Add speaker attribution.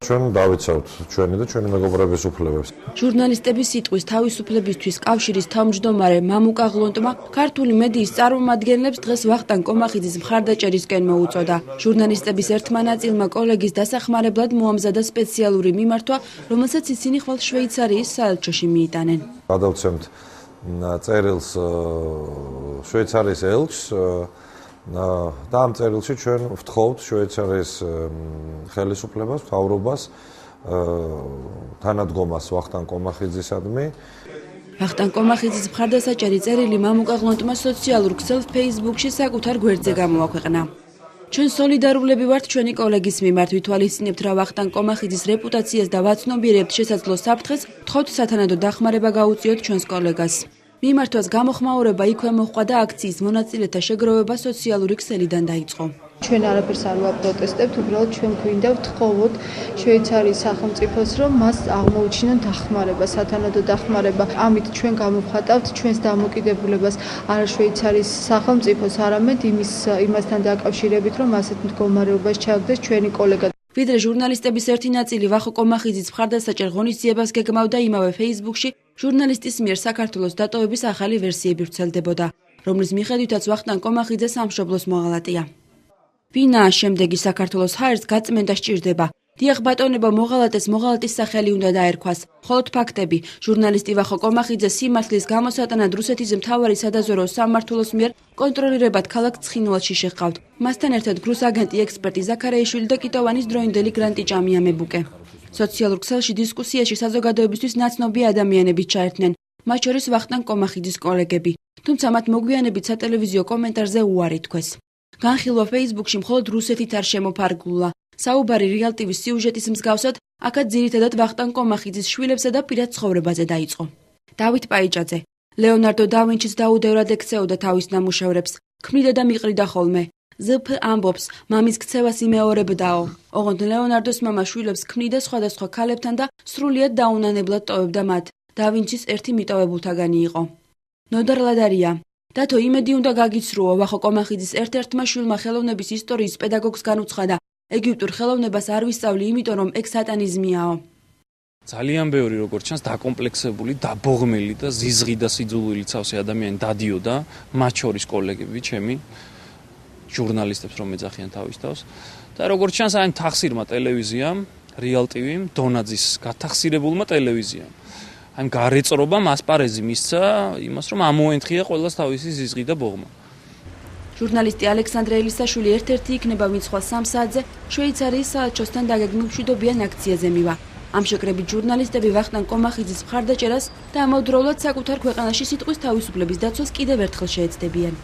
Speaker 1: ჩვენ დავიცავთ ჩვენი და ჩვენი მეგობრების უფლებებს.
Speaker 2: ჟურნალისტების სიტყვის თავისუფლებისთვის კავშირის თავმჯდომარე მამუკა ღლონტმა ქართული მედიის წარმომადგენლებს დღეს ვახტანგ კომახიძის მხარდაჭერისკენ მოუწოდა. ჟურნალისტების ერთმა ნაწილმა კოლეგის დასახმარებლად მოამზადა სპეციალური მიმართვა, რომელსაც ისინი ხვალ შვეიცარიის საელჩოში მიიტანენ.
Speaker 1: გადავცემთ წერილს შვეიცარიის ელჩს და ამ წერილში ჩვენ ვთხოვთ შვეიცარიის ხელისუფლებას, მთავრობას თანადგომას ვახტანგ კომახიძისადმი.
Speaker 2: ვახტანგ კომახიძის მხარდასაჭერი წერილი მამუკა ღლონტმა სოციალურ ქსელს Facebook-ში საკუთარ გვერდზე გამოაქვეყნა. ჩვენ სოლიდარულები ვართ ჩვენი კოლეგის მიმართ, ვითვალისწინებთ რა ვახტანგ კომახიძის რეპუტაციას და ვაცნობიერებთ შესაძლო საფრთხეს, ვთხოვთ სათანადო დახმარება გაუწიოთ ჩვენს კოლეგას. მიმართვას გამოხმაურება იქვე მოჰყვა და აქციის მონაწილეთა შეგროვება სოციალური ქსელიდან დაიწყო.
Speaker 3: ჩვენ არაფერს არ ვაპროტესტებთ, უბრალოდ ჩვენ გვინდა ვთხოვოთ შვეიცარიის სახელმწიფოს, რომ მას აღმოუჩინონ დახმარება, სათანადო დახმარება. ამით ჩვენ გამოვხატავთ ჩვენს დამოკიდებულებას არა შვეიცარიის სახელმწიფოს, არამედ იმასთან დაკავშირებით, რომ ასეთ მდგომარეობაში ჩააგდეს ჩვენი კოლეგა.
Speaker 2: ვიდრე ჟურნალისტების ერთი ნაწილი ვახო კომახიძის მხარდასაჭერ ღონისძიებას გეგმავდა, იმავე Facebook-ში ჟურნალისტის მიერ საქართველოს დატოვების ახალი ვერსიები ვრცელდებოდა, რომლის მიხედვითაც ვახტანგ კომახიძე სამშობლოს მოღალატეა. ვინაა შემდეგი საქართველოს ჰაერს გაწმენდა სჭირდება. დიახ ბატონებო, მოღალატეს მოღალატის სახელი უნდა დაერქვას. მხოლოდ ფაქტები. ჟურნალისტი ვახო კომახიძე სიმართლის გამოსატანად რუსეთის მთავარი სადაზვერვო სამმართველოს მიერ კონტროლირებად ქალაქ ცხინვალში შეჰყავთ. მასთან ერთად გრუს აგენტი ექსპერტი ზაქარეიშვილი და კიტოვანის დროინდელი გრანტი ჭამიამებუკე. სოციალურ ქსელში დისკუსიაში საზოგადოებისთვის ნაცნობი ადამიანები ჩაერთნენ, მათ შორის ვახტანგ კომახიძის კოლეგები. თუმცა მათ მოგვიანებით სატელევიზიო კომენტარზე უარი თქვეს. განხილვა Facebook-ში მხოლოდ რუსეთით არ შემოფარგლულა. საუბარი Real TV-ის სიუჟეტის მსგავსად, აქაც ძირითადად ვახტანგ კომახიძის შვილებსა და პირად ცხოვრებაზე დაიწყო. დავით პაიჭაძე, ლეონარდო და ვინჩის დაუდევრად ექცეოდა თავის ნამუშევრებს, ქმნიდა და მიყრიდა ხოლმე. ზფ ამბობს, მამის ქცევას იმეორებდაო. ოღონდ ლეონარდოს მამა შვილებს ქმნიდა სხვადასხვა ქალებთან და სრულიად დაუნანებლად ტოვებდა მათ. და ვინჩის ერთი მიტოვებულთაგანი იყო. ნოდარლადარია. დათო იმედი უნდა გაგიცრუო, ვახო კომახიძის ერთ-ერთმა შვილმა ხელოვნების ისტორიის პედაგოგს განუცხადა. ეგვიპტურ ხელოვნებას არ ვისწავლი, იმიტომ რომ ეგ სატანიზმიაო.
Speaker 4: ძალიან ბევრი როგორც ჩანს დაკომპლექსებული, დაბოღმილი და ზიზღი და სიძულვილი ცავსე ადამიანი დადიოდა, მათ შორის კოლეგები ჩემი, ჟურნალისტებს რომ ეძახიან თავის თავს. და როგორც ჩანს აი თახსირმა ტელევიზიამ, Real TV-მ, დონაძის გათახსირებულმა ტელევიზიამ. აი გარეწრობამ ასპარეზი მისცა იმას, რომ ამოენთხია ყველას თავისი ზიზღი და ბოღმა.
Speaker 2: ჟურნალისტი ალექსანდრე ელისაშვილი ერთ-ერთი იქნება, ვინც ხვალ 3 საათზე შვეიცარიის საელჩოსთან დაგეგმილ მშვიდობიან აქციაზე მივა. ამ შეკრებით ჟურნალისტები ვახტანგ კომახიძის მხარდაჭერას და ამავდროულად საკუთარ ქვეყანაში სიტყვის თავისუფლების დაცვას კიდევ ერთხელ შეეცდებიან.